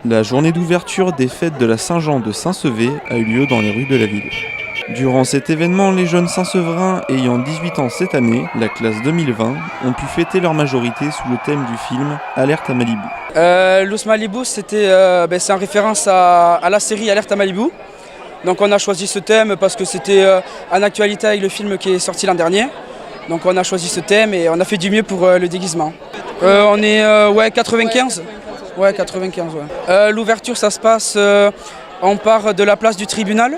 La journée d'ouverture des fêtes de la Saint-Jean de Saint-Sevé a eu lieu dans les rues de la ville. Durant cet événement, les jeunes Saint-Sevérins ayant 18 ans cette année, la classe 2020, ont pu fêter leur majorité sous le thème du film Alerte à Malibu. Los Malibu, c'est en référence à la série Alerte à Malibu. Donc on a choisi ce thème parce que c'était en actualité avec le film qui est sorti l'an dernier. Donc on a choisi ce thème et on a fait du mieux pour le déguisement. On est 95. Ouais, 95. Ouais. L'ouverture, ça se passe, on part de la place du tribunal.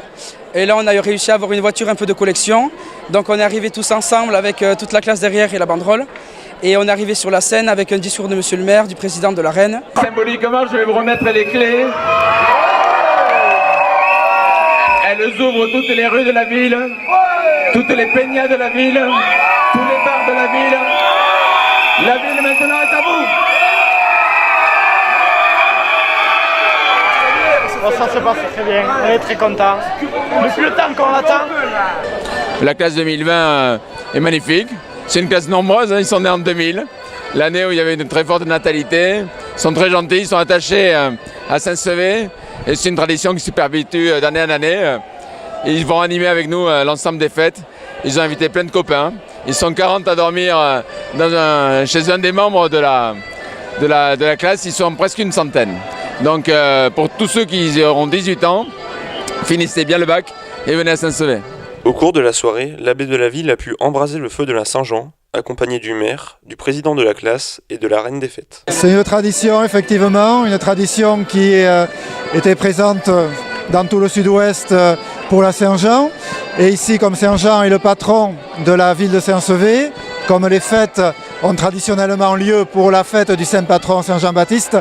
Et là, on a réussi à avoir une voiture un peu de collection. Donc on est arrivés tous ensemble avec toute la classe derrière et la banderole. Et on est arrivé sur la scène avec un discours de monsieur le maire, du président de la Reine. Symboliquement, je vais vous remettre les clés. Elles ouvrent toutes les rues de la ville, toutes les peñas de la ville, tous les bars de la ville. La ville maintenant est à vous. Ça se passe très bien, on est très contents. Depuis le temps qu'on attend. La classe 2020 est magnifique. C'est une classe nombreuse, ils sont nés en 2000. L'année où il y avait une très forte natalité. Ils sont très gentils, ils sont attachés à Saint-Sevé. Et c'est une tradition qui se perpétue d'année en année. Ils vont animer avec nous l'ensemble des fêtes. Ils ont invité plein de copains. Ils sont 40 à dormir chez un des membres de la classe. Ils sont presque une centaine. Donc pour tous ceux qui auront 18 ans, finissez bien le bac et venez à Saint-Sevé. Au cours de la soirée, l'abbé de la ville a pu embraser le feu de la Saint-Jean, accompagné du maire, du président de la classe et de la reine des fêtes. C'est une tradition, effectivement, une tradition qui était présente dans tout le sud-ouest pour la Saint-Jean. Et ici, comme Saint-Jean est le patron de la ville de Saint-Sevé, comme les fêtes ont traditionnellement lieu pour la fête du saint patron Saint-Jean-Baptiste,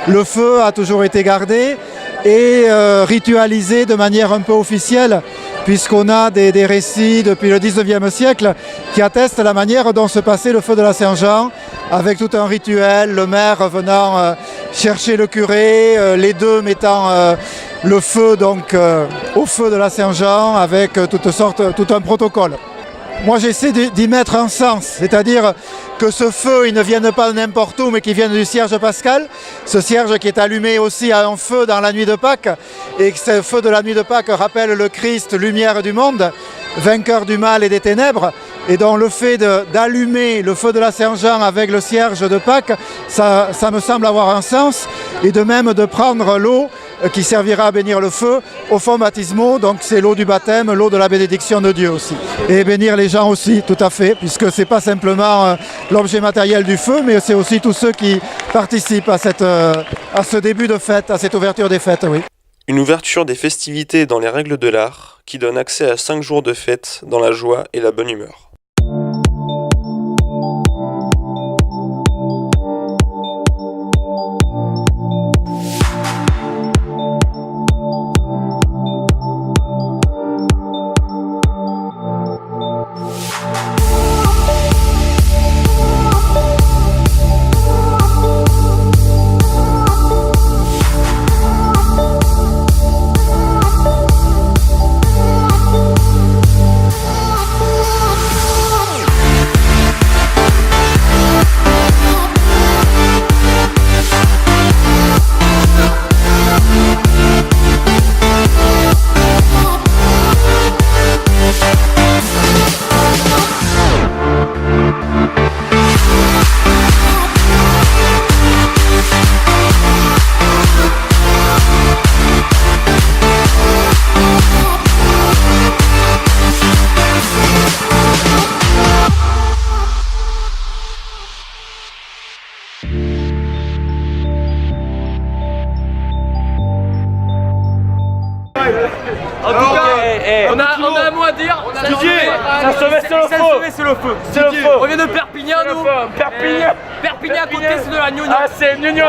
le feu a toujours été gardé et ritualisé de manière un peu officielle, puisqu'on a des récits depuis le 19e siècle qui attestent la manière dont se passait le feu de la Saint-Jean, avec tout un rituel, le maire venant chercher le curé, les deux mettant le feu donc, au feu de la Saint-Jean avec tout un protocole. Moi j'essaie d'y mettre un sens, c'est-à-dire que ce feu il ne vienne pas n'importe où mais qu'il vienne du cierge pascal, ce cierge qui est allumé aussi à un feu dans la nuit de Pâques et que ce feu de la nuit de Pâques rappelle le Christ, lumière du monde, vainqueur du mal et des ténèbres, et donc le fait d'allumer le feu de la Saint-Jean avec le cierge de Pâques, ça me semble avoir un sens, et de même de prendre l'eau qui servira à bénir le feu aux fonts baptismaux, donc c'est l'eau du baptême, l'eau de la bénédiction de Dieu aussi. Et bénir les gens aussi, tout à fait, puisque c'est pas simplement l'objet matériel du feu, mais c'est aussi tous ceux qui participent à ce début de fête, à cette ouverture des fêtes, oui. Une ouverture des festivités dans les règles de l'art qui donne accès à 5 jours de fête dans la joie et la bonne humeur. En tout cas, on a un mot à dire. C'est le feu. On vient de Perpignan, nous. Perpignan à côté, c'est de la Gnognon. Ah, c'est Gnognon.